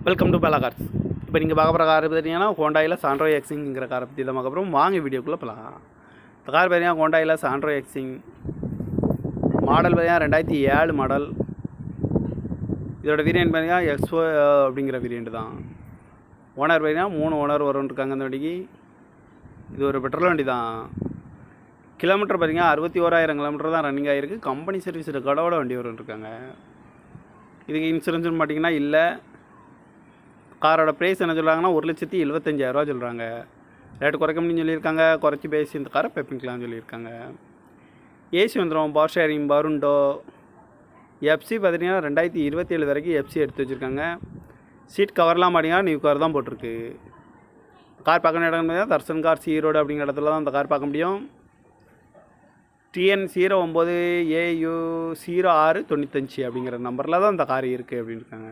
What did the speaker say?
Welcome to Bela cars. இப்போ நீங்கள் பார்க்க போகிற கார் பார்த்தீங்கன்னா ஹோண்டாயில் சாண்ட்ரோ எக்ஸிங்கிற காரை பற்றி தான் பார்க்க போகிறோம். வாங்க வீடியோக்குள்ளே போகலாம். இந்த கார் பார்த்தீங்கன்னா ஹோண்டாயில் சாண்ட்ரோ எக்ஸிங் மாடல் பார்த்தீங்கன்னா 2007 மாடல். இதோட வேரியண்ட் பார்த்தீங்கன்னா எக்ஸ்போ அப்படிங்கிற வேரியண்ட் தான். ஓனர் பார்த்தீங்கன்னா 3 ஓனர் வரும்ன்ருக்காங்க இந்த வண்டிக்கு. இது ஒரு பெட்ரோல் வண்டி தான். கிலோமீட்டர் பார்த்தீங்கன்னா 61,000 கிலோமீட்டர் தான் ரன்னிங் ஆகிருக்கு. கம்பெனி சர்வீஸ் ரெக்கார்டோட வண்டி வரும்ன்ருக்காங்க. இதுக்கு இன்சூரன்ஸ்னு பார்த்தீங்கன்னா இல்லை. காரோட ப்ரைஸ் என்ன சொல்கிறாங்கன்னா 1,75,000 சொல்கிறாங்க. ரேட்டு குறைக்க முடியும்னு சொல்லியிருக்காங்க. குறைச்சி பேசி இந்த காரை பெப்பிங்கலாம்னு சொல்லியிருக்காங்க. ஏசி வந்துடும், பவர் ஷேரிங், பருண்டோ. எஃப்சி பார்த்தீங்கன்னா 2027 வரைக்கும் எஃப்சி எடுத்து வச்சுருக்காங்க. சீட் கவர்லாம் பார்த்தீங்கன்னா நியூ கவர் தான் போட்டிருக்கு. கார் பார்க்கணும் இடம் பார்த்தீங்கன்னா தர்சன் கார்ஸ் ஈரோடு அப்படிங்கிற இடத்துல தான் அந்த கார் பார்க்க முடியும். TN 09AU 0695 அப்படிங்கிற நம்பரில் தான் இந்த கார் இருக்குது அப்படின்னு இருக்காங்க.